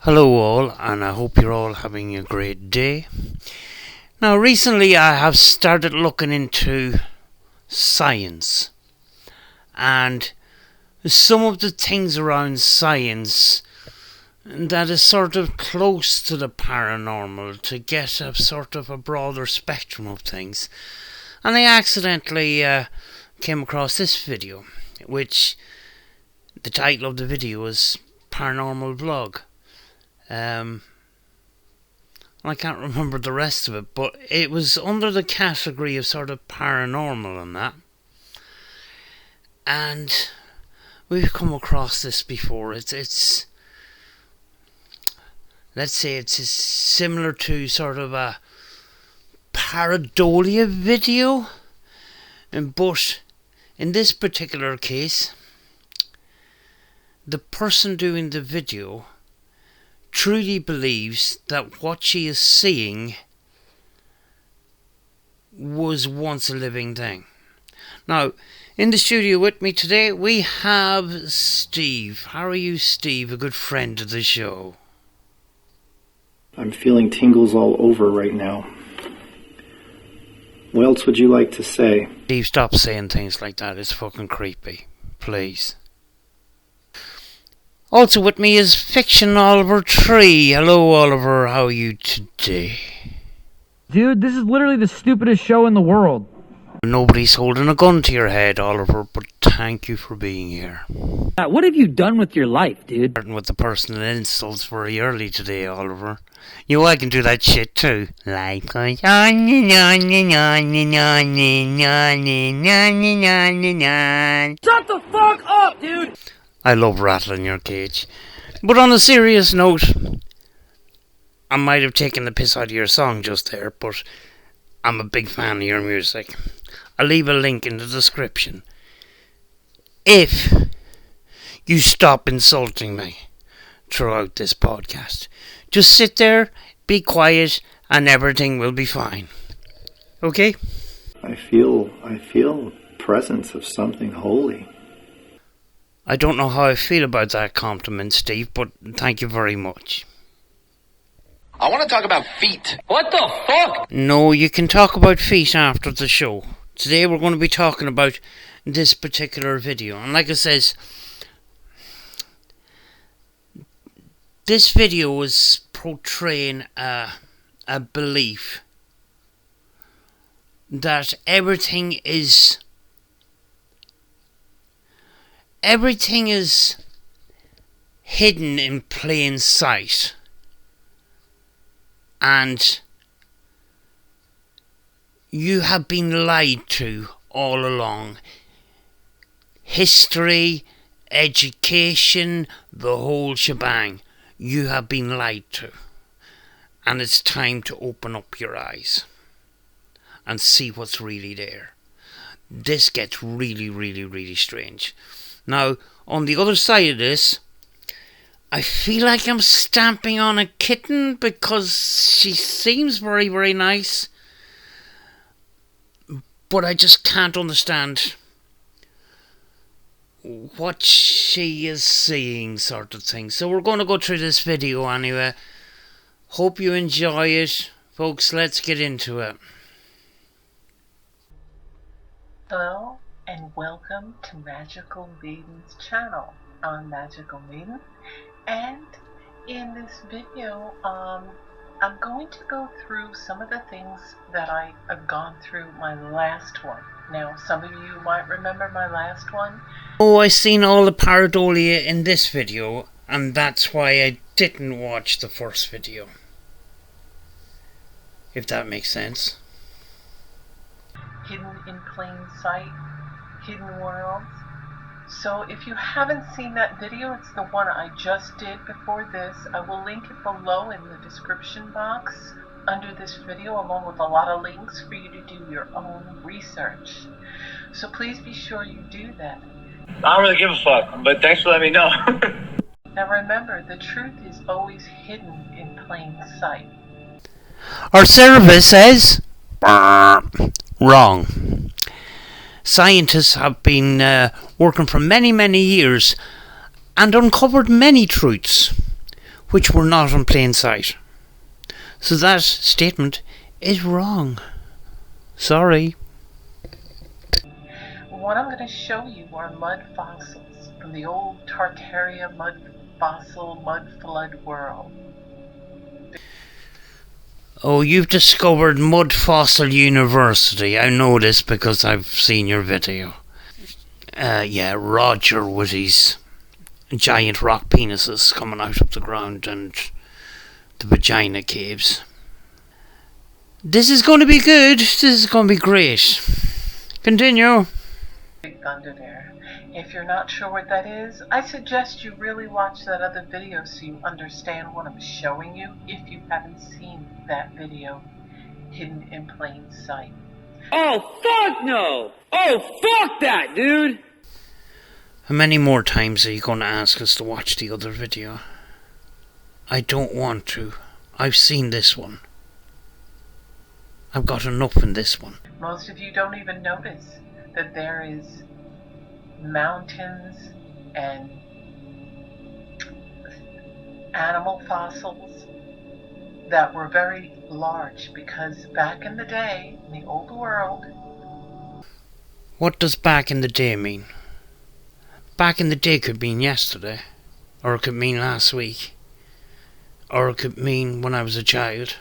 Hello all, and I hope you're all having a great day. Now recently I have started looking into science, and some of the things around science that is sort of close to the paranormal, to get a sort of a broader spectrum of things. And I accidentally came across this video, which the title of the video is Paranormal Vlog. I can't remember the rest of it, but it was under the category of sort of paranormal and that. And we've come across this before. It's let's say it's similar to sort of a pareidolia video, but in this particular case, the person doing the video truly believes that what she is seeing was once a living thing. Now, in the studio with me today, we have Steve. How are you, Steve? A good friend of the show. I'm feeling tingles all over right now. What else would you like to say? Steve, stop saying things like that. It's fucking creepy. Please. Also with me is Fiction Oliver Tree. Hello, Oliver. How are you today? Dude, this is literally the stupidest show in the world. Nobody's holding a gun to your head, Oliver, but thank you for being here. What have you done with your life, dude? Starting with the personal insults very early today, Oliver. You know, I can do that shit too. Life goes on and on and on and on and on and on and on and on. Shut the fuck up, dude! I love rattling your cage. But on a serious note, I might have taken the piss out of your song just there, but I'm a big fan of your music. I'll leave a link in the description. If you stop insulting me throughout this podcast, just sit there, be quiet, and everything will be fine. Okay? I feel the presence of something holy. I don't know how I feel about that compliment, Steve, but thank you very much. I want to talk about feet. What the fuck? No, you can talk about feet after the show. Today we're going to be talking about this particular video. And like I says, this video is portraying a belief that everything is hidden in plain sight, and you have been lied to all along. History, education, the whole shebang. You have been lied to, and it's time to open up your eyes and see what's really there. This gets really, really, really strange. Now, on the other side of this, I feel like I'm stamping on a kitten because she seems very, very nice. But I just can't understand what she is seeing, sort of thing. So we're going to go through this video anyway. Hope you enjoy it. Folks, let's get into it. Hello and welcome to Magical Maiden's channel. I'm Magical Maiden, and in this video I'm going to go through some of the things that I have gone through my last one. Now some of you might remember my last one. Oh, I seen all the pareidolia in this video, and that's why I didn't watch the first video. If that makes sense. Hidden in plain sight, hidden worlds. So if you haven't seen that video, it's the one I just did before this. I will link it below in the description box under this video, along with a lot of links for you to do your own research. So please be sure you do that. I don't really give a fuck, but thanks for letting me know. Now remember, the truth is always hidden in plain sight. Our service says wrong. Scientists have been working for many, many years and uncovered many truths, which were not in plain sight. So that statement is wrong. Sorry. What I'm going to show you are mud fossils from the old Tartaria mud flood world. Oh, you've discovered Mud Fossil University. I know this because I've seen your video. Yeah, Roger with his giant rock penises coming out of the ground and the vagina caves. This is going to be good. This is going to be great. Continue. Big thunder there. If you're not sure what that is, I suggest you really watch that other video so you understand what I'm showing you if you haven't seen that video, Hidden in Plain Sight. Oh, fuck no! Oh, fuck that, dude! How many more times are you going to ask us to watch the other video? I don't want to. I've seen this one. I've got enough in this one. Most of you don't even notice that there is mountains and animal fossils that were very large, because back in the day, in the old world... What does back in the day mean? Back in the day could mean yesterday, or it could mean last week, or it could mean when I was a child.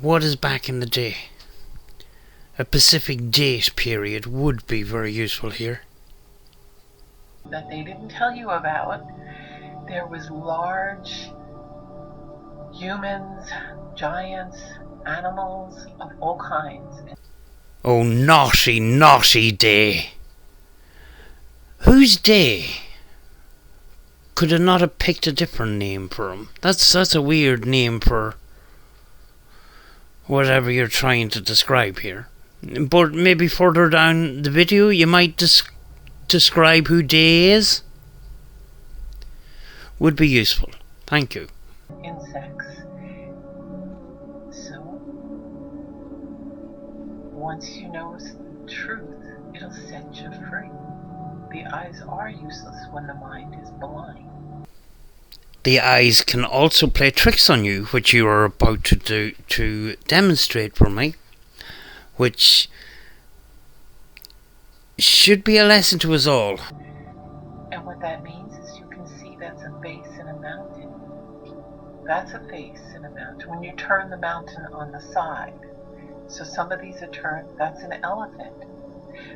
What is back in the day? A specific date period would be very useful here. that they didn't tell you about. There was large humans, giants, animals of all kinds. Oh, naughty, naughty day. Whose day? Could it not have picked a different name for him? That's a weird name for whatever you're trying to describe here. But maybe further down the video you might describe who day is. Would be useful. Thank you. Insects. So, once you know the truth, it'll set you free. The eyes are useless when the mind is blind. The eyes can also play tricks on you, which you are about to demonstrate for me, which should be a lesson to us all. And what that means is you can see that's a base in a mountain. That's a face in a mountain. When you turn the mountain on the side, so some of these are turned, that's an elephant.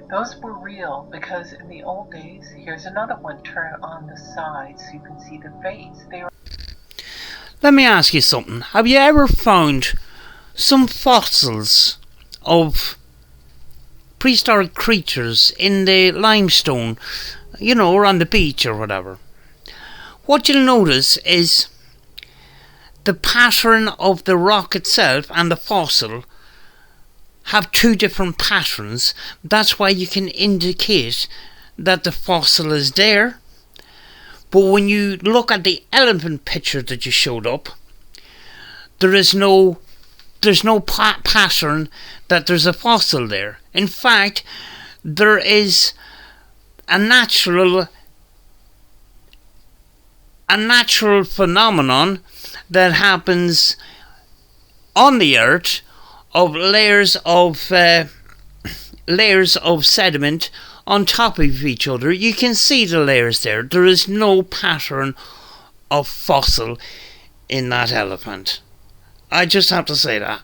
Those were real because in the old days, here's another one turned on the side so you can see the face. They were... Let me ask you something. Have you ever found some fossils of prehistoric creatures in the limestone, you know, or on the beach or whatever? What you'll notice is the pattern of the rock itself and the fossil have two different patterns. That's why you can indicate that the fossil is there. But when you look at the elephant picture that you showed up, there's no pattern that there's a fossil there. In fact, there is a natural phenomenon that happens on the earth of layers of sediment on top of each other. You can see the layers there. There is no pattern of fossil in that elephant. I just have to say that.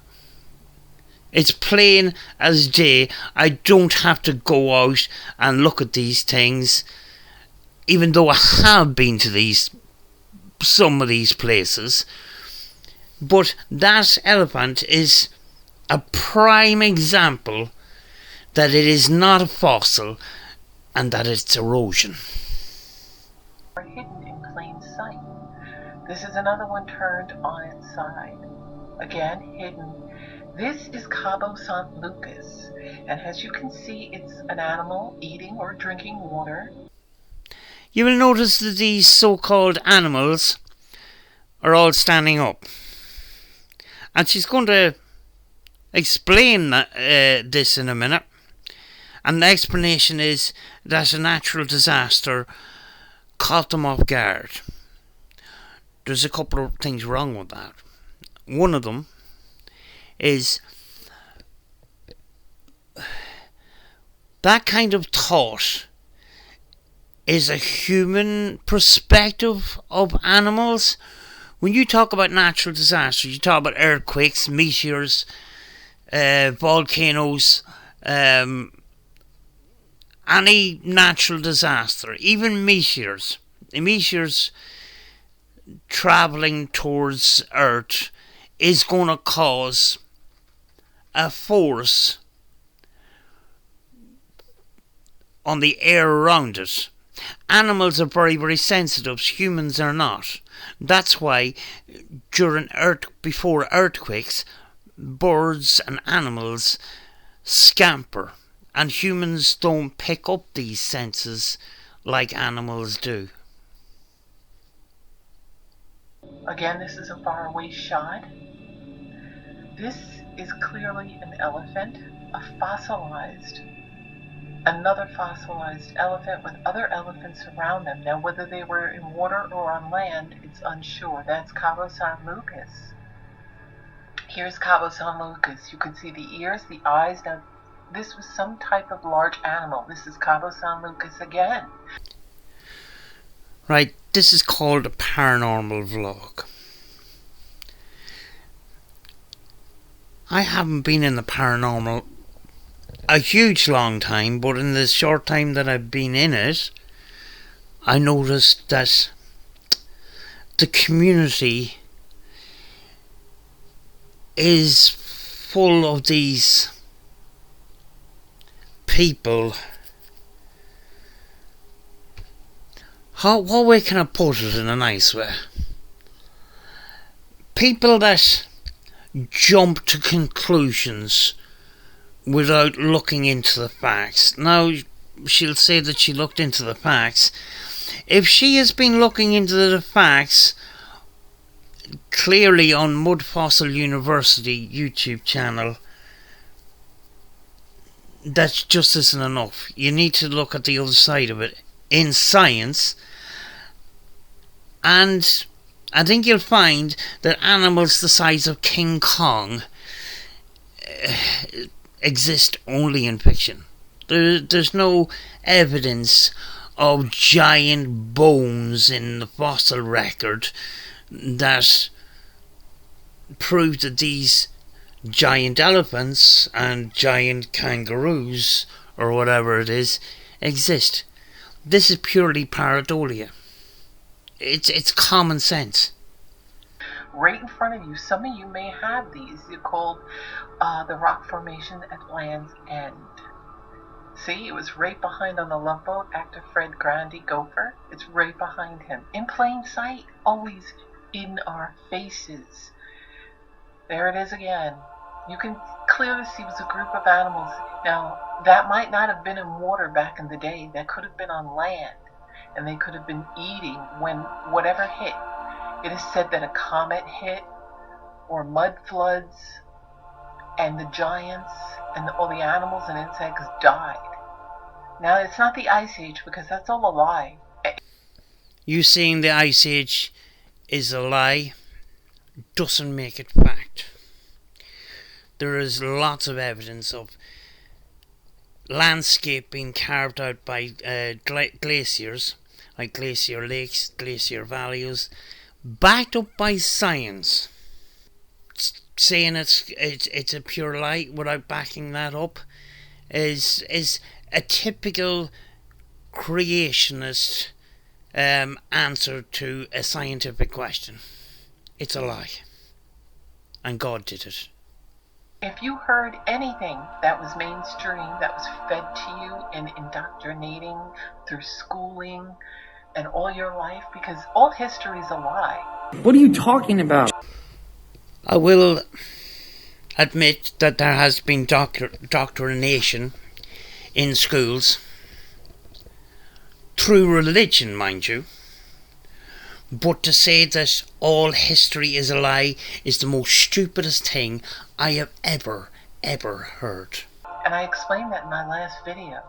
It's plain as day. I don't have to go out and look at these things, even though I have been to some of these places. But that elephant is a prime example that it is not a fossil and that it's erosion. Are hidden in plain sight. This is another one turned on its side. Again, hidden. This is Cabo San Lucas, and as you can see, it's an animal eating or drinking water. You will notice that these so-called animals are all standing up. And she's going to explain this in a minute. And the explanation is that a natural disaster caught them off guard. there's a couple of things wrong with that. One of them is that kind of thought is a human perspective of animals. When you talk about natural disasters, you talk about earthquakes, meteors, volcanoes, any natural disaster, even meteors. Meteors travelling towards Earth is going to cause a force on the air around it. Animals are very, very sensitive. Humans are not. That's why before earthquakes, birds and animals scamper, and humans don't pick up these senses like animals do. Again, this is a faraway shot. This is clearly an elephant, another fossilized elephant with other elephants around them. Now, whether they were in water or on land, it's unsure. That's Cabo San Lucas. Here's Cabo San Lucas. You can see the ears, the eyes. Now, this was some type of large animal. This is Cabo San Lucas again. Right, this is called a paranormal vlog. I haven't been in the paranormal a huge long time, but in the short time that I've been in it, I noticed that the community is full of these people. What way can I put it in a nice way? People that jump to conclusions without looking into the facts. Now, she'll say that she looked into the facts. If she has been looking into the facts clearly on Mud Fossil University YouTube channel, that just isn't enough. You need to look at the other side of it in science, and I think you'll find that animals the size of King Kong exist only in fiction. There's no evidence of giant bones in the fossil record that prove that these giant elephants and giant kangaroos, or whatever it is, exist. This is purely pareidolia. It's common sense. Right in front of you, some of you may have these. They're called the rock formation at Land's End. See, it was right behind on the Love Boat, actor Fred Grandi, Gopher. It's right behind him. In plain sight, always in our faces. There it is again. You can clearly see it was a group of animals. Now, that might not have been in water back in the day. That could have been on land. And they could have been eating when whatever hit. It is said that a comet hit, or mud floods, and the giants and all the animals and insects died. Now, it's not the Ice Age, because that's all a lie. You saying the Ice Age is a lie doesn't make it fact. There is lots of evidence of landscape being carved out by glaciers, like glacier lakes, glacier valleys, backed up by science. Saying it's a pure lie without backing that up is a typical creationist answer to a scientific question. It's a lie, and God did it. If you heard anything that was mainstream, that was fed to you and indoctrinating through schooling and all your life, because all history is a lie. What are you talking about? I will admit that there has been doctrination in schools, through religion, mind you. But to say that all history is a lie is the most stupidest thing I have ever heard. And I explained that in my last video.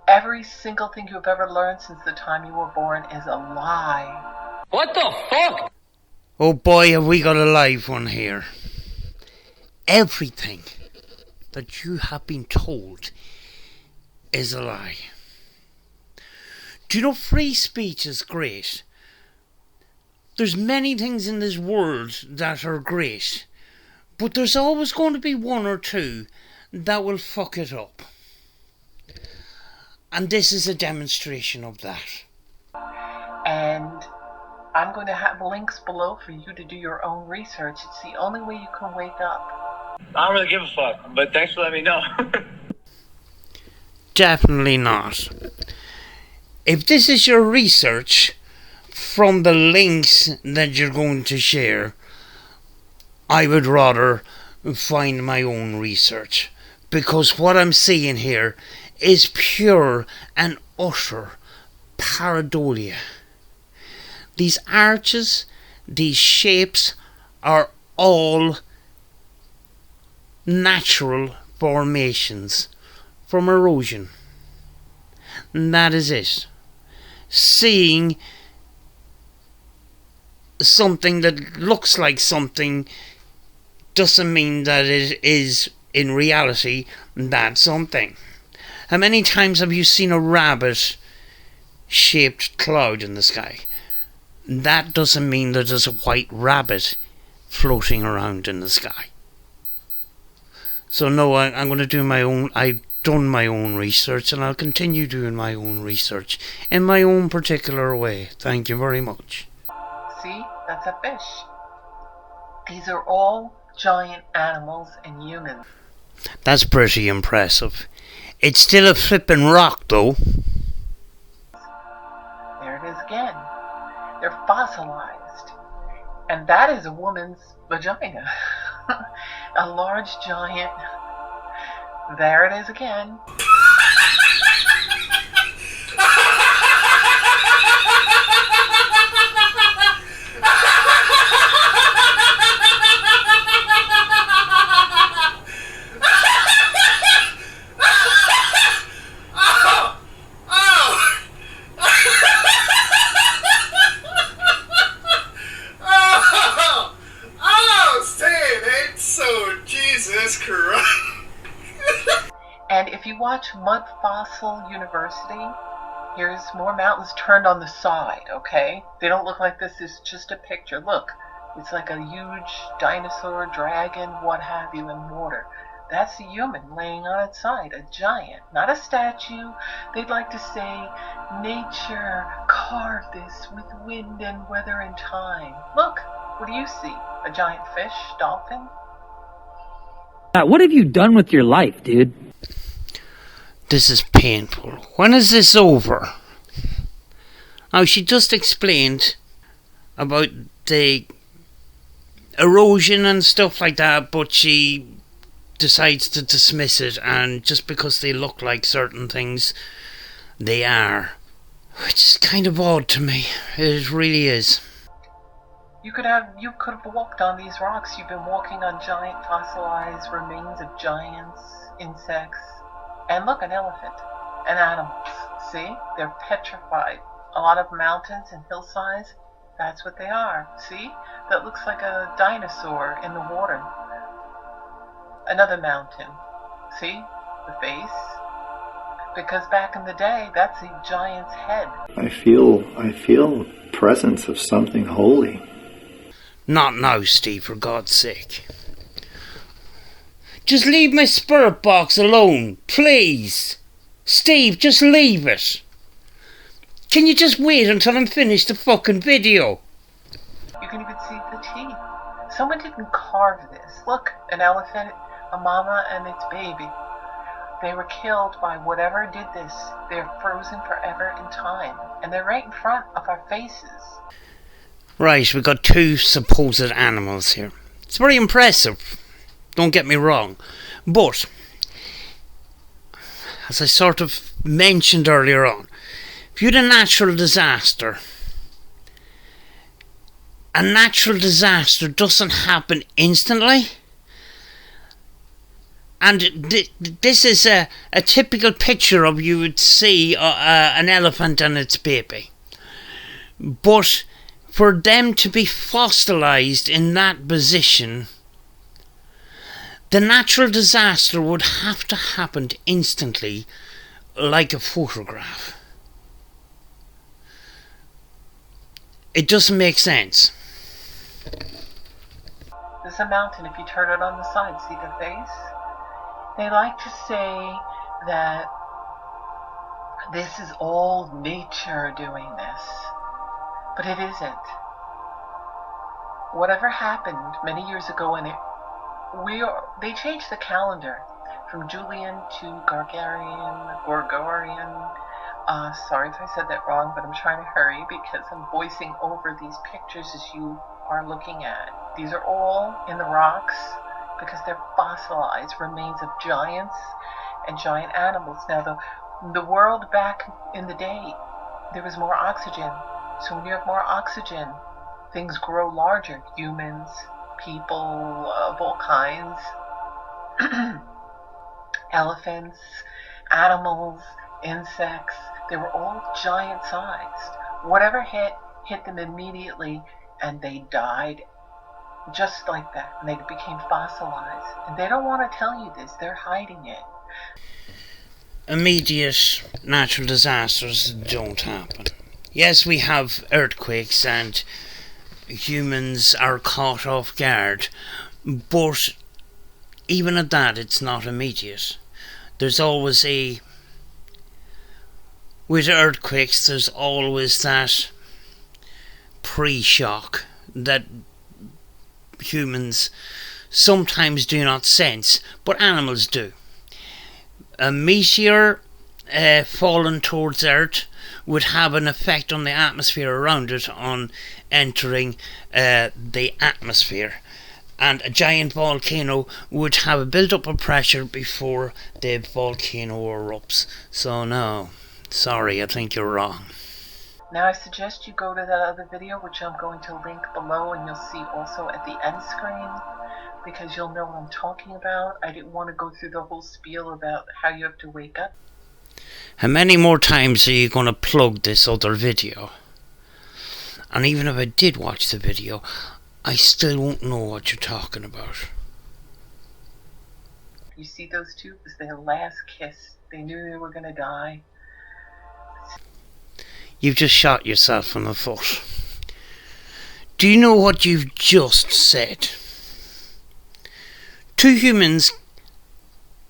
Every single thing you've ever learned since the time you were born is a lie. What the fuck? Oh boy, have we got a live one here. Everything that you have been told is a lie. Do you know free speech is great? There's many things in this world that are great, but there's always going to be one or two that will fuck it up. And this is a demonstration of that. And I'm going to have links below for you to do your own research. It's the only way you can wake up. I don't really give a fuck, but thanks for letting me know. Definitely not. If this is your research from the links that you're going to share, I would rather find my own research, because what I'm seeing here is pure and utter pareidolia. These arches, these shapes are all natural formations from erosion. And that is it. Seeing something that looks like something doesn't mean that it is in reality that something. How many times have you seen a rabbit shaped cloud in the sky? That doesn't mean that there's a white rabbit floating around in the sky. So no, I'm going to do my own. I've done my own research, and I'll continue doing my own research in my own particular way. Thank you very much. See, that's a fish. These are all giant animals and humans. That's pretty impressive. It's still a flippin' rock, though. There it is again. They're fossilized. And that is a woman's vagina. A large giant. There it is again. And if you watch Mud Fossil University, here's more mountains turned on the side, okay? They don't look like this, it's just a picture. Look, it's like a huge dinosaur, dragon, what have you, in water. That's a human laying on its side, a giant, not a statue. They'd like to say, nature carved this with wind and weather and time. Look, what do you see? A giant fish, dolphin? What have you done with your life, dude? This is painful. When is this over? Now, she just explained about the erosion and stuff like that, but she decides to dismiss it, and just because they look like certain things, they are. Which is kind of odd to me. It really is. You could have walked on these rocks. You've been walking on giant fossilized remains of giants, insects, and look, an elephant, and animals. See? They're petrified. A lot of mountains and hillsides, that's what they are. See? That looks like a dinosaur in the water. Another mountain. See? The face. Because back in the day, that's a giant's head. I feel presence of something holy. Not now, Steve, for God's sake. Just leave my spirit box alone, please. Steve, just leave it. Can you just wait until I'm finished the fucking video? You can even see the teeth. Someone didn't carve this. Look, an elephant, a mama, and its baby. They were killed by whatever did this. They're frozen forever in time. And they're right in front of our faces. Right, we've got two supposed animals here. It's very impressive. Don't get me wrong. But, as I sort of mentioned earlier on, if you had a natural disaster doesn't happen instantly. And this is a typical picture of you would see an elephant and its baby. But for them to be fossilized in that position, the natural disaster would have to happen instantly, like a photograph. It doesn't make sense. There's a mountain, if you turn it on the side, see the face? They like to say that this is all nature doing this, but it isn't. Whatever happened many years ago, and they changed the calendar from Julian to Gregorian. Sorry if I said that wrong, but I'm trying to hurry because I'm voicing over these pictures as you are looking at. These are all in the rocks because they're fossilized remains of giants and giant animals. Now, the world back in the day, there was more oxygen. So when you have more oxygen, things grow larger. Humans, people of all kinds, elephants, animals, insects, they were all giant sized. Whatever hit them immediately, and they died just like that. And they became fossilized. And they don't want to tell you this. They're hiding it. Immediate natural disasters don't happen. Yes, we have earthquakes and humans are caught off guard, but even at that, it's not immediate. There's always with earthquakes, there's always that pre-shock that humans sometimes do not sense, but animals do. A meteor falling towards Earth would have an effect on the atmosphere around it on entering the atmosphere. And a giant volcano would have a build-up of pressure before the volcano erupts. So no, sorry, I think you're wrong. Now I suggest you go to that other video, which I'm going to link below, and you'll see also at the end screen, because you'll know what I'm talking about. I didn't want to go through the whole spiel about how you have to wake up. How many more times are you going to plug this other video? And even if I did watch the video, I still won't know what you're talking about. You see those two? It was their last kiss. They knew they were going to die. You've just shot yourself in the foot. Do you know what you've just said? Two humans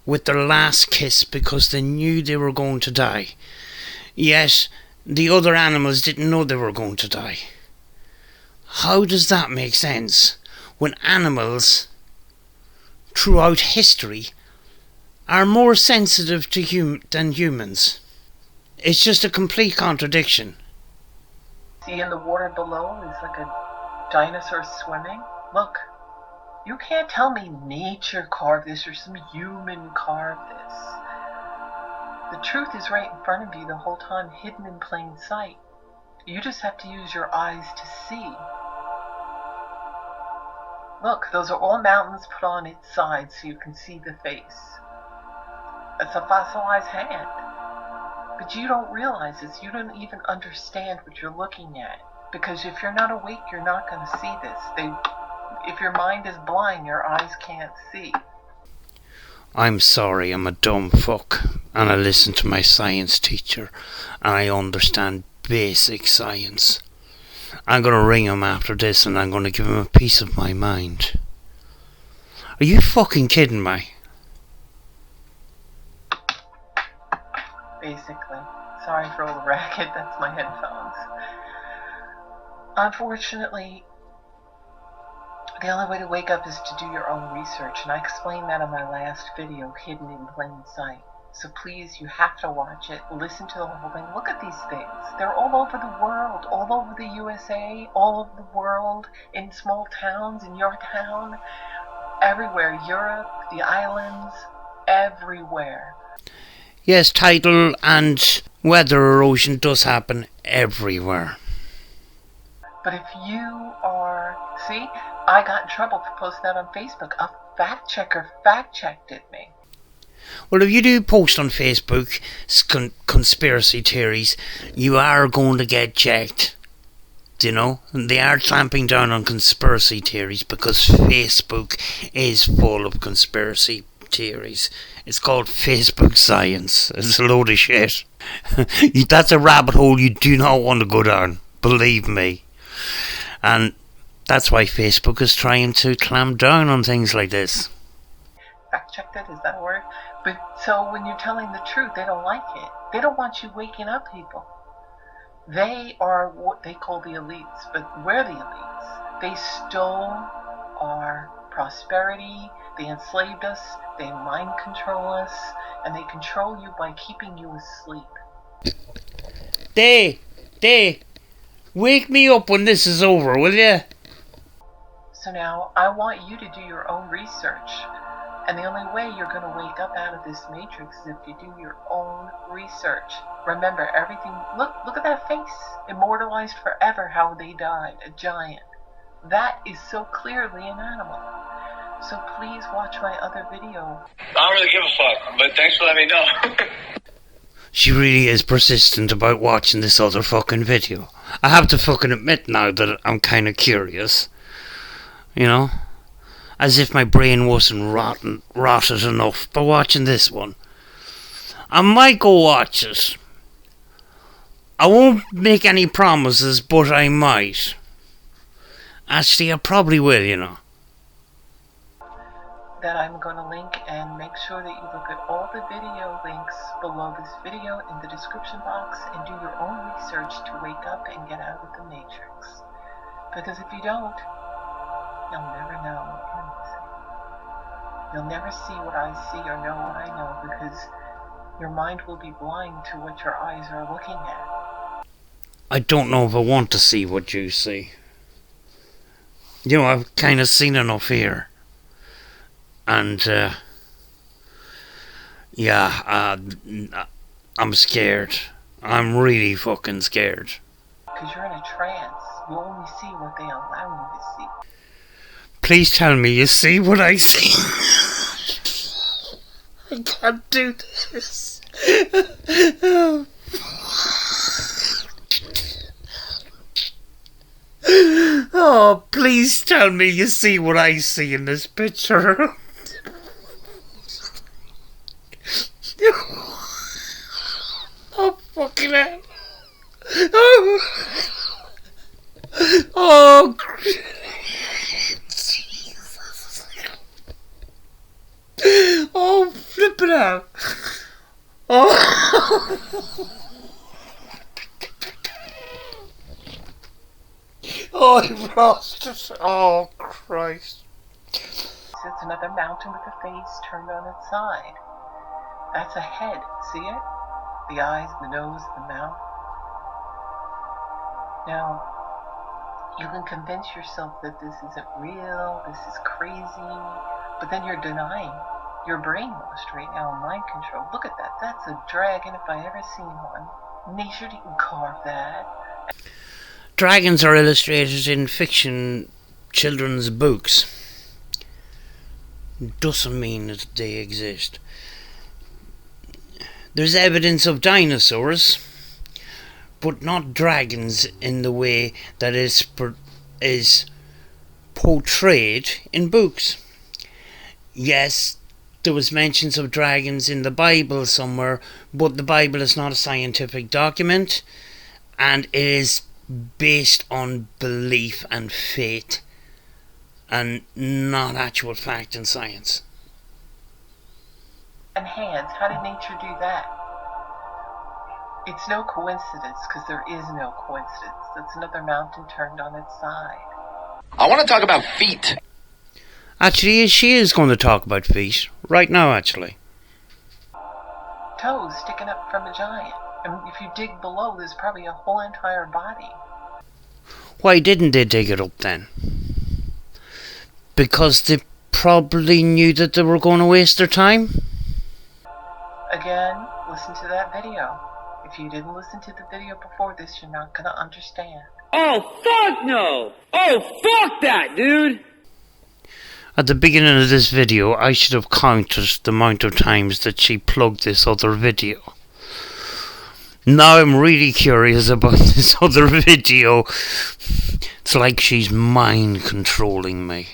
with their last kiss because they knew they were going to die. Yet the other animals didn't know they were going to die. How does that make sense when animals throughout history are more sensitive to than humans? It's just a complete contradiction. See in the water below is like a dinosaur swimming. Look, you can't tell me nature carved this or some human carved this. The truth is right in front of you the whole time, hidden in plain sight. You just have to use your eyes to see. Look, those are all mountains put on its sides so you can see the face. It's a fossilized hand. But you don't realize this. You don't even understand what you're looking at. Because if you're not awake, you're not going to see this. If your mind is blind, your eyes can't see. I'm sorry, I'm a dumb fuck. And I listen to my science teacher. And I understand basic science. I'm going to ring him after this and I'm going to give him a piece of my mind. Are you fucking kidding me? Basically. Sorry for all the racket, that's my headphones. Unfortunately, the only way to wake up is to do your own research, and I explained that in my last video, Hidden in Plain Sight. So please, you have to watch it, listen to the whole thing, look at these things. They're all over the world, all over the USA, all over the world, in small towns, in your town, everywhere, Europe, the islands, everywhere. Yes, tidal and weather erosion does happen everywhere. But if you are... See, I got in trouble for posting that on Facebook. A fact checker fact-checked me. Well, if you do post on Facebook conspiracy theories, you are going to get checked you know. And they are clamping down on conspiracy theories because Facebook is full of conspiracy theories. It's called Facebook science. It's a load of shit. That's a rabbit hole you do not want to go down. Believe me. And that's why Facebook is trying to clamp down on things like this. Fact check that, is that a word? But so when you're telling the truth, they don't like it. They don't want you waking up people. They are what they call the elites, but we're the elites. They stole our prosperity, they enslaved us, they mind control us, and they control you by keeping you asleep. Day, wake me up when this is over, will you? So now, I want you to do your own research. And the only way you're going to wake up out of this matrix is if you do your own research. Remember, everything, look at that face. Immortalized forever how they died, a giant. That is so clearly an animal. So please watch my other video. I don't really give a fuck, but thanks for letting me know. She really is persistent about watching this other fucking video. I have to fucking admit now that I'm kind of curious. You know? As if my brain wasn't rotted enough by watching this one. I might go watch it. I won't make any promises, but I might. Actually, I probably will, you know. That I'm going to link, and make sure that you look at all the video links below this video in the description box and do your own research to wake up and get out of the matrix. Because if you don't, you'll never know what you're missing. You'll never see what I see or know what I know, because your mind will be blind to what your eyes are looking at. I don't know if I want to see what you see. You know, I've kind of seen enough here. And, I'm scared. I'm really fucking scared. Because you're in a trance. You only see what they allow you to see. Please tell me you see what I see. I can't do this. Oh, please tell me you see what I see in this picture. Oh, fucking hell. Oh, oh, flip it out. Oh. Oh, I've lost it. Oh, Christ. It's another mountain with a face turned on its side. That's a head. See it? The eyes, the nose, the mouth. Now, you can convince yourself that this isn't real, this is crazy, but then you're denying. You're brainwashed right now in mind control. Look at that. That's a dragon if I ever seen one. Nature didn't carve that. Dragons are illustrated in fiction children's books. Doesn't mean that they exist. There's evidence of dinosaurs, but not dragons in the way that is portrayed in books. Yes, there was mentions of dragons in the Bible somewhere, but the Bible is not a scientific document, and it is based on belief and faith, and not actual fact and science. And hands, how did nature do that? It's no coincidence, because there is no coincidence. That's another mountain turned on its side. I want to talk about feet. Actually, she is going to talk about feet right now, actually. Toes sticking up from a giant. And if you dig below, there's probably a whole entire body. Why didn't they dig it up then? Because they probably knew that they were going to waste their time? Again, listen to that video. If you didn't listen to the video before this, you're not going to understand. Oh, fuck no! Oh, fuck that, dude! At the beginning of this video, I should have counted the amount of times that she plugged this other video. Now I'm really curious about this other video. It's like she's mind controlling me.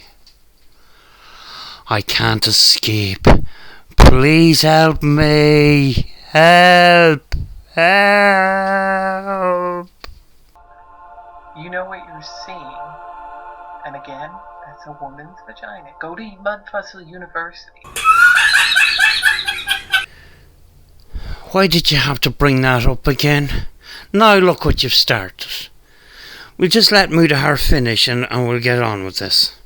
I can't escape. Please help me. Help. Help. You know what you're seeing. And again, that's a woman's vagina. Go to Mudfussil University. Why did you have to bring that up again? Now look what you've started. We'll just let Mudahar finish and we'll get on with this.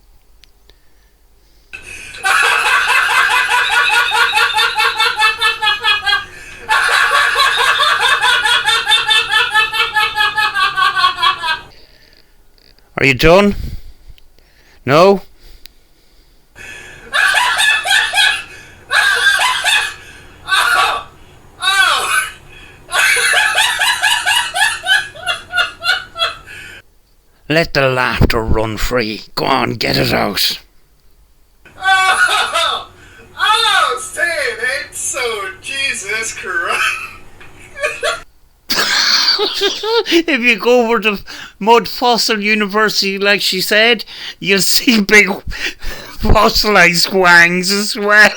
Are you done? No? Let the laughter run free. Go on, get it out. Oh, say it ain't so, Jesus Christ. If you go over to Mudfussil University, like she said, you'll see big fossilized wangs as well.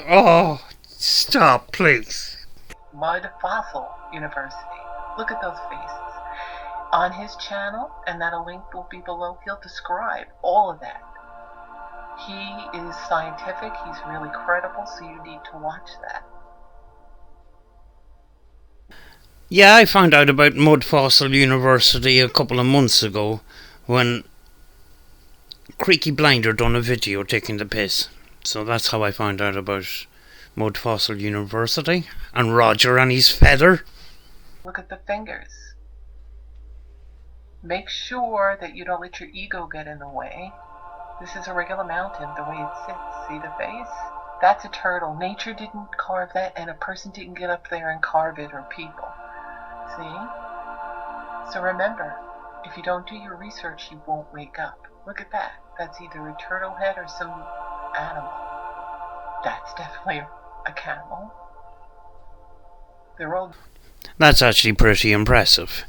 Oh, stop, please. Mudfussil University. Look at those faces. On his channel, and that a link will be below, he'll describe all of that. He is scientific, he's really credible, so you need to watch that. Yeah, I found out about Mudfussil University a couple of months ago when Creaky Blinder done a video taking the piss. So that's how I found out about Mudfussil University and Roger and his feather. Look at the fingers. Make sure that you don't let your ego get in the way. This is a regular mountain, the way it sits. See the face? That's a turtle. Nature didn't carve that, and a person didn't get up there and carve it, or people. See? So remember, if you don't do your research, you won't wake up. Look at that. That's either a turtle head or some animal. That's definitely a camel. They're all... That's actually pretty impressive.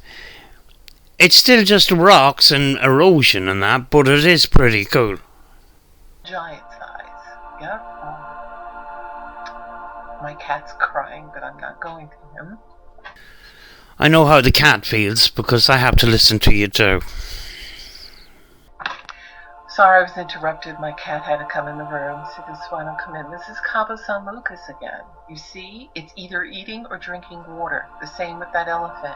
It's still just rocks and erosion and that, but it is pretty cool. Giant size. Yep. My cat's crying, but I'm not going to him. I know how the cat feels because I have to listen to you too. Sorry I was interrupted. My cat had to come in the room, so this is why I don't come in. This is Cabo San Lucas again. You see, it's either eating or drinking water. The same with that elephant.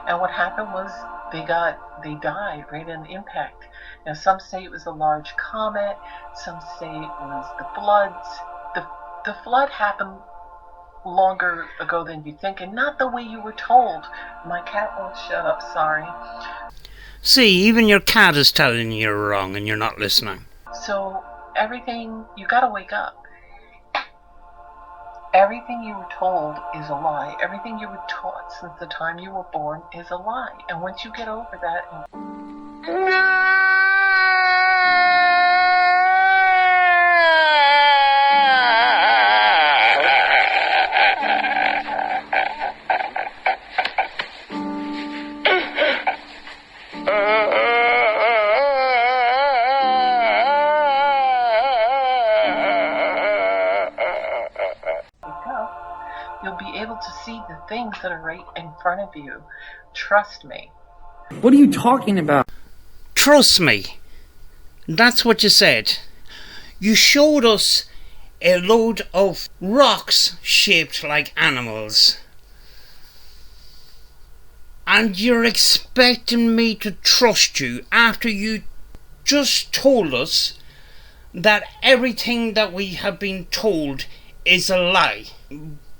And what happened was they died right in impact. Now some say it was a large comet, some say it was the floods. The flood happened longer ago than you think, and not the way you were told. My cat won't shut up, sorry. See, even your cat is telling you you're wrong and you're not listening. So, everything, you gotta wake up. Everything you were told is a lie. Everything you were taught since the time you were born is a lie. And once you get over that... you'll be able to see the things that are right in front of you. Trust me. What are you talking about? Trust me. That's what you said. You showed us a load of rocks shaped like animals. And you're expecting me to trust you after you just told us that everything that we have been told is a lie.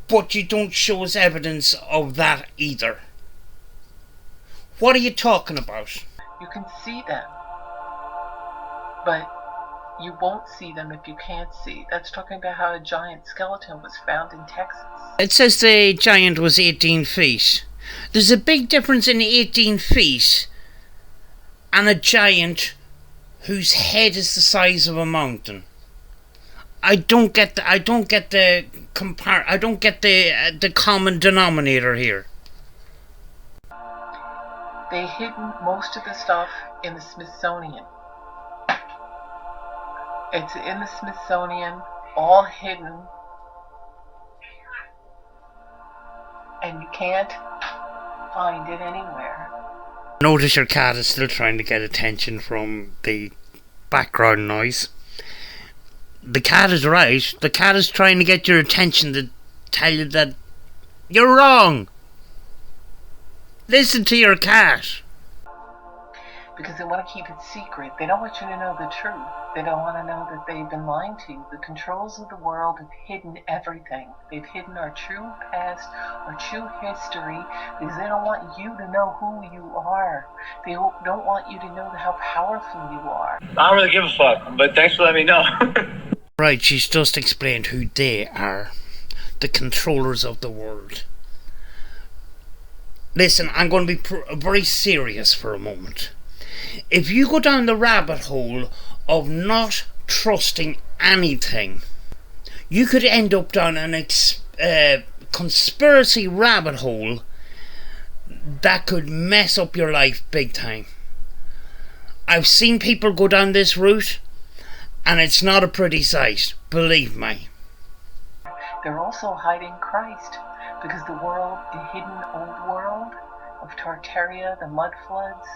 But you don't show us evidence of that either. What are you talking about? You can see them. But you won't see them if you can't see. That's talking about how a giant skeleton was found in Texas. It says the giant was 18 feet. There's a big difference in 18 feet and a giant whose head is the size of a mountain. I don't get the the common denominator here. They hidden most of the stuff in the Smithsonian. It's in the Smithsonian, all hidden, and you can't find it anywhere. Notice your cat is still trying to get attention from the background noise. The cat is right. The cat is trying to get your attention to tell you that you're wrong. Listen to your cat. Because they want to keep it secret. They don't want you to know the truth. They don't want to know that they've been lying to you. The controls of the world have hidden everything. They've hidden our true past, our true history, because they don't want you to know who you are. They don't want you to know how powerful you are. I don't really give a fuck, but thanks for letting me know. Right, she's just explained who they are. The controllers of the world. Listen, I'm going to be very serious for a moment. If you go down the rabbit hole of not trusting anything, you could end up down an conspiracy rabbit hole that could mess up your life big time. I've seen people go down this route, and it's not a pretty sight, believe me. They're also hiding Christ, because the world, the hidden old world of Tartaria, the mud floods,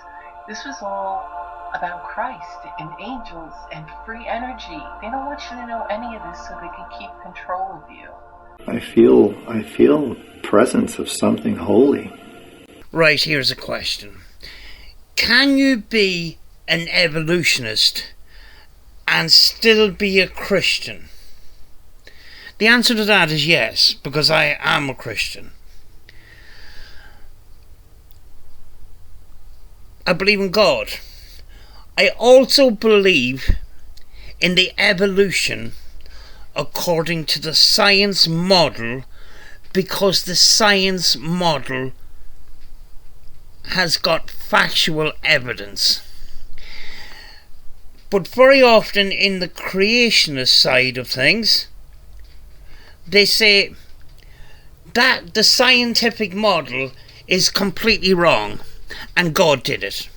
this was all about Christ and angels and free energy. They don't want you to know any of this so they can keep control of you. I feel presence of something holy. Right, here's a question. Can you be an evolutionist and still be a Christian? The answer to that is yes, because I am a Christian. I believe in God. I also believe in the evolution according to the science model, because the science model has got factual evidence. But very often in the creationist side of things, they say that the scientific model is completely wrong and God did it.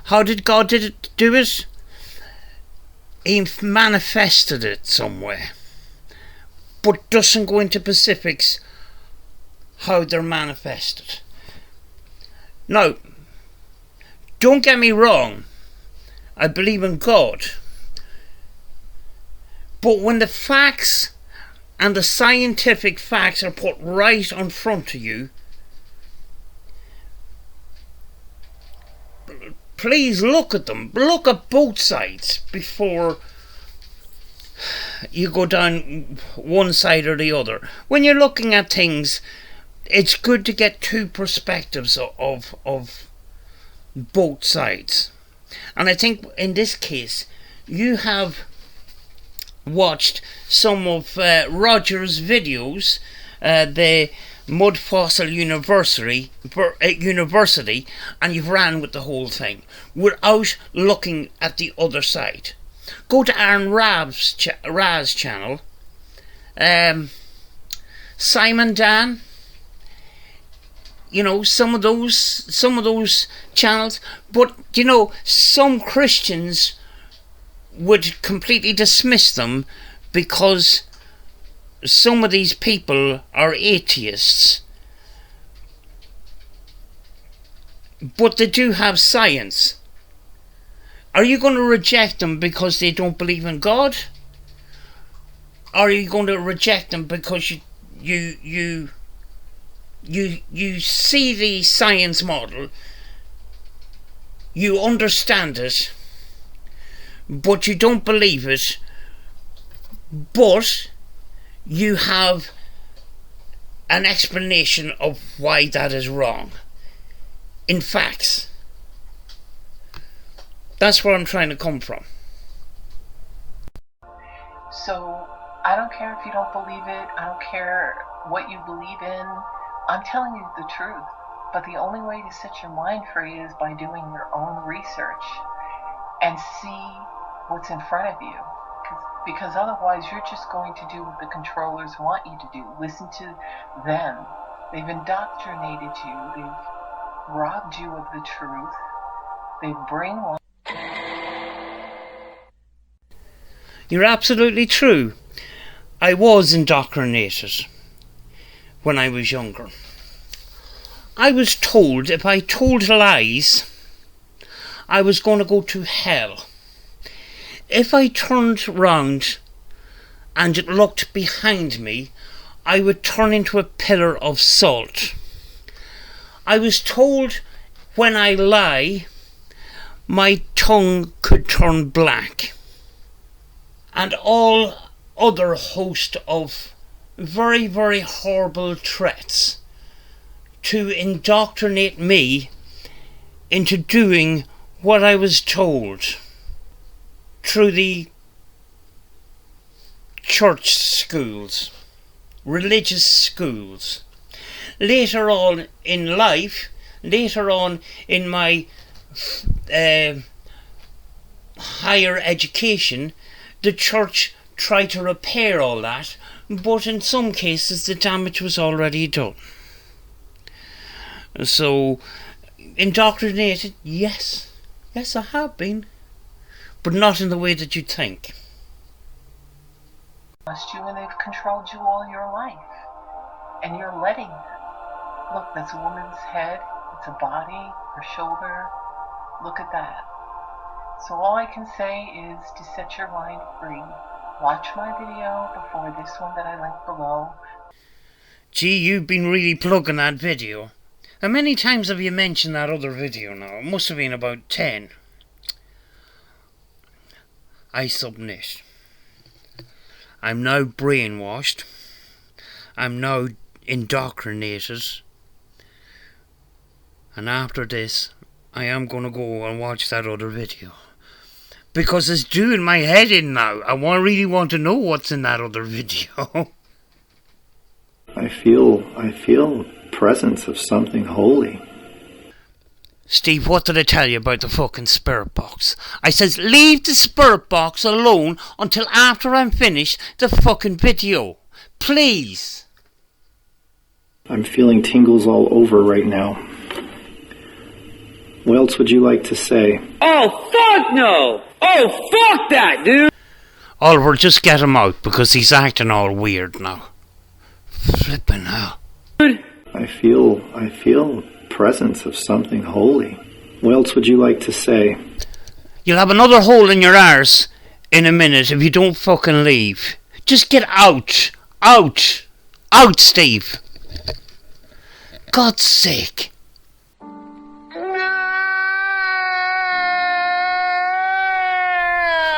How did God do it? He manifested it somewhere, but doesn't go into specifics how they're manifested. Now, don't get me wrong, I believe in God, but when the facts and the scientific facts are put right in front of you, please look at them. Look at both sides before you go down one side or the other. When you're looking at things, it's good to get two perspectives of both sides. And I think in this case, you have watched some of Roger's videos, the Mud Fossil University, and you've ran with the whole thing without looking at the other side. Go to Aaron Raz channel, Simon Dan, you know, some of those channels. But you know, some Christians would completely dismiss them because some of these people are atheists, but they do have science. Are you going to reject them because they don't believe in God? Or are you going to reject them because you see the science model, you understand it, but you don't believe it, but you have an explanation of why that is wrong in facts? That's where I'm trying to come from. So I don't care if you don't believe it. I don't care what you believe in. I'm telling you the truth. But the only way to set your mind free is by doing your own research and see what's in front of you. Because Because otherwise you're just going to do what the controllers want you to do. Listen to them. They've indoctrinated you. They've robbed you of the truth. They've brainwashed. You're absolutely true. I was indoctrinated when I was younger. I was told if I told lies, I was going to go to hell. If I turned round and it looked behind me, I would turn into a pillar of salt. I was told when I lie, my tongue could turn black. And all other host of very, very horrible threats to indoctrinate me into doing what I was told through the church schools, religious schools. Later on in life, later on in my higher education, the church tried to repair all that, but in some cases the damage was already done. So, indoctrinated, yes. Yes, I have been. But not in the way that you think. You and they've controlled you all your life. And you're letting them. Look, that's a woman's head. It's a body, her shoulder. Look at that. So all I can say is to set your mind free. Watch my video before this one that I linked below. Gee, you've been really plugging that video. How many times have you mentioned that other video now? It must have been about 10. I submit. I'm now brainwashed. I'm now indoctrinated. And after this, I am going to go and watch that other video. Because it's doing my head in now. I really want to know what's in that other video. I feel presence of something holy. Steve, what did I tell you about the fucking spirit box? I says leave the spirit box alone until after I'm finished the fucking video. Please. I'm feeling tingles all over right now. What else would you like to say? Oh, fuck no! Oh, fuck that, dude! Oliver, just get him out because he's acting all weird now. Flippin' hell. I feel presence of something holy. What else would you like to say? You'll have another hole in your arse in a minute if you don't fucking leave. Just get out. Out. Out, Steve. God's sake.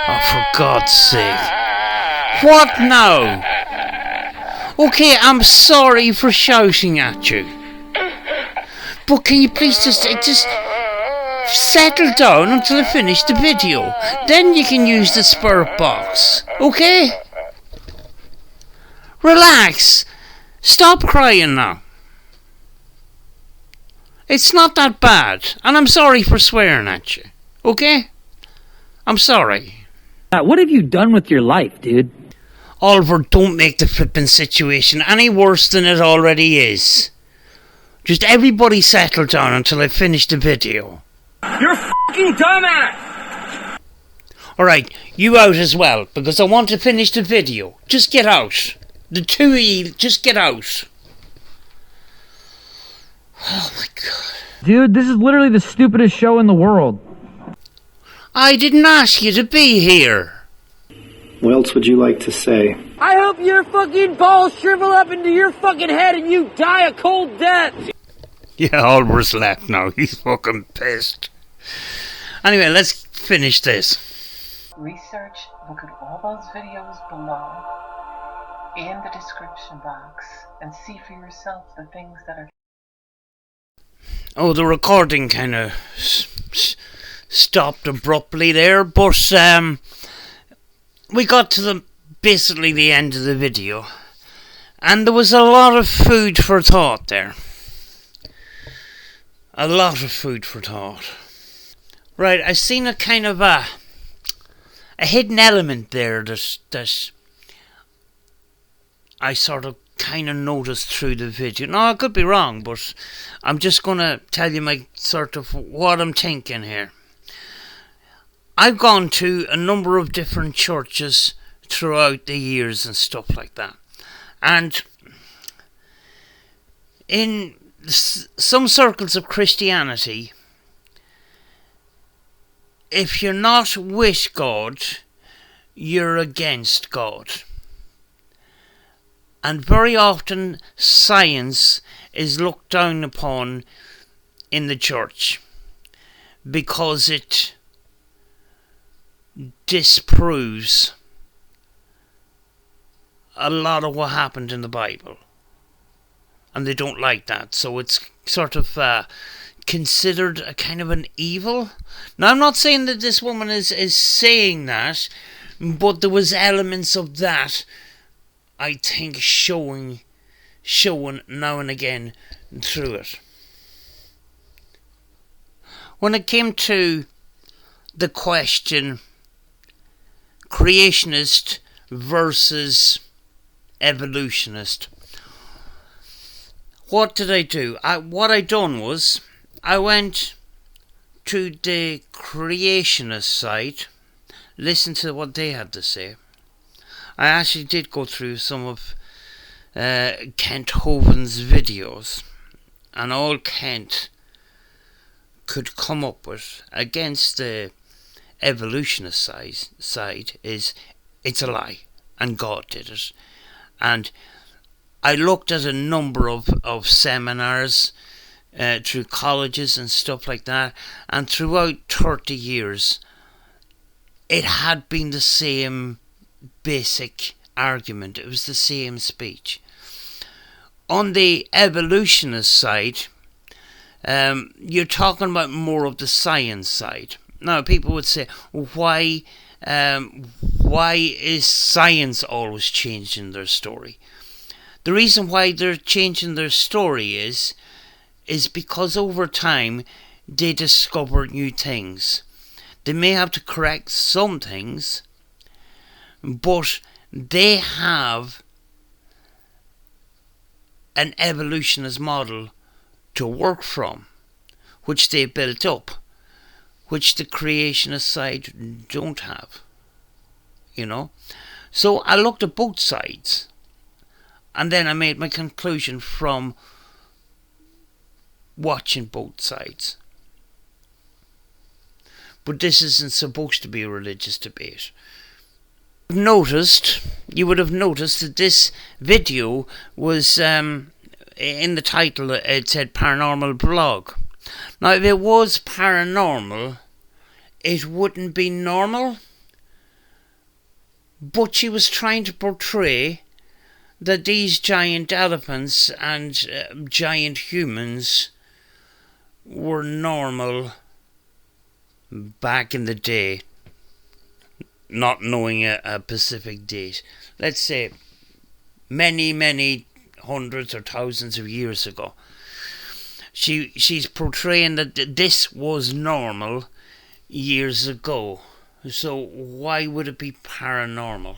Oh, for God's sake. What now? Okay, I'm sorry for shouting at you. But can you please just settle down until I finish the video? Then you can use the spirit box. Okay? Relax. Stop crying now. It's not that bad. And I'm sorry for swearing at you. Okay? I'm sorry. What have you done with your life, dude? Oliver, don't make the flippin' situation any worse than it already is. Just everybody settle down until I finish the video. You're a fucking dumbass! Alright, you out as well, because I want to finish the video. Just get out. The two of you, just get out. Oh my god. Dude, this is literally the stupidest show in the world. I didn't ask you to be here. What else would you like to say? I hope your fucking balls shrivel up into your fucking head and you die a cold death! Yeah, Oliver's left now. He's fucking pissed. Anyway, let's finish this. Research, look at all those videos below in the description box and see for yourself the things that are... Oh, the recording kind of stopped abruptly there, but we got to basically the end of the video, and there was a lot of food for thought there. A lot of food for thought. Right, I seen a kind of a a hidden element there that I sort of kind of noticed through the video. Now, I could be wrong, but I'm just going to tell you my sort of what I'm thinking here. I've gone to a number of different churches throughout the years and stuff like that. And in some circles of Christianity, if you're not with God, you're against God. And very often science is looked down upon in the church because it disproves a lot of what happened in the Bible. And they don't like that. So it's sort of considered a kind of an evil. Now, I'm not saying that this woman is saying that, but there was elements of that, I think, showing now and again through it. When it came to the question, creationist versus evolutionist, what did I do? What I done was, I went to the creationist side, listened to what they had to say. I actually did go through some of Kent Hovind's videos, and all Kent could come up with against the evolutionist side is it's a lie, and God did it. And I looked at a number of seminars through colleges and stuff like that, and throughout 30 years it had been the same basic argument. It was the same speech. On the evolutionist side, you're talking about more of the science side. Now, people would say, why is science always changing their story? The reason why they're changing their story is because over time they discover new things. They may have to correct some things, but they have an evolutionist model to work from, which they built up, which the creationist side don't have. You know? So I looked at both sides, and then I made my conclusion from watching both sides. But this isn't supposed to be a religious debate. You would have noticed that this video was, in the title, it said paranormal blog. Now, if it was paranormal, it wouldn't be normal. But she was trying to portray that these giant elephants and giant humans were normal back in the day, not knowing a specific date. Let's say many hundreds or thousands of years ago. She's portraying that this was normal years ago. So why would it be paranormal?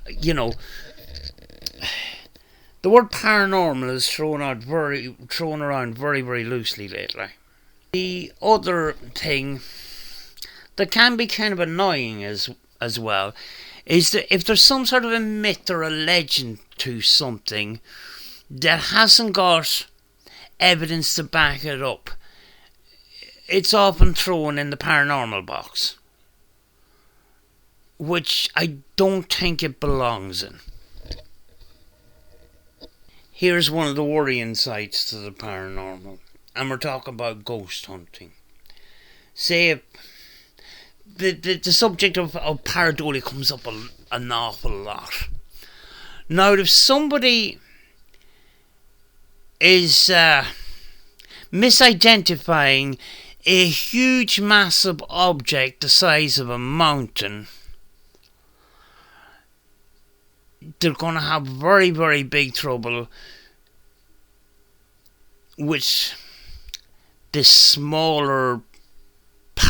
You know, the word paranormal is thrown around very, very loosely lately. The other thing that can be kind of annoying as well is that if there's some sort of a myth or a legend to something that hasn't got evidence to back it up, it's often thrown in the paranormal box, which I don't think it belongs in. Here's one of the worrying sides to the paranormal, and we're talking about ghost hunting. Say the subject of pareidolia comes up an awful lot. Now, if somebody is misidentifying a huge massive object the size of a mountain, they're going to have very, very big trouble with this smaller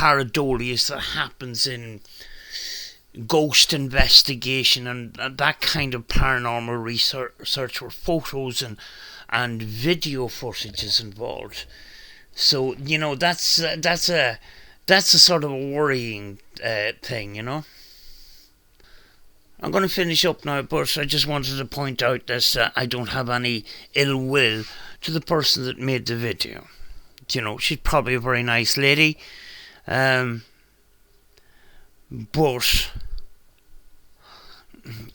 pareidolia that happens in ghost investigation and that kind of paranormal research where photos and video footage is involved. So, you know, that's a sort of a worrying thing, you know. I'm going to finish up now, but I just wanted to point out that I don't have any ill will to the person that made the video. You know, she's probably a very nice lady. But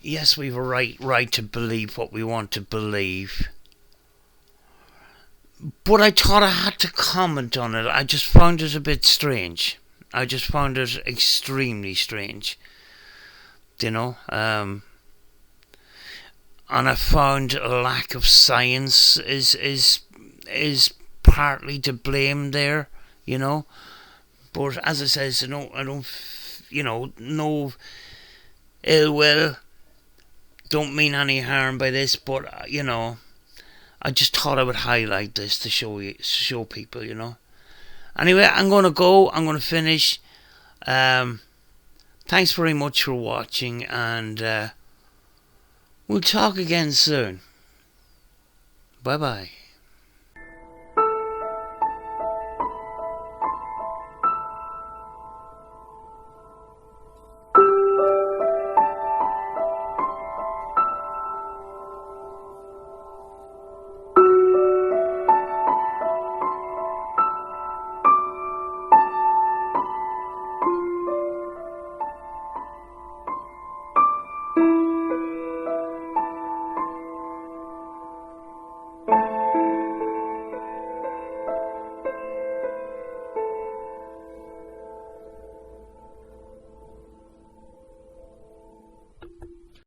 yes, we've a right to believe what we want to believe. But I thought I had to comment on it. I just found it a bit strange. I just found it extremely strange. You know, and I found a lack of science is partly to blame there. You know, but as I says, I don't, you know, no ill will. Don't mean any harm by this, but you know, I just thought I would highlight this to show people, you know. Anyway, I'm going to go. I'm going to finish. Thanks very much for watching, and we'll talk again soon. Bye bye.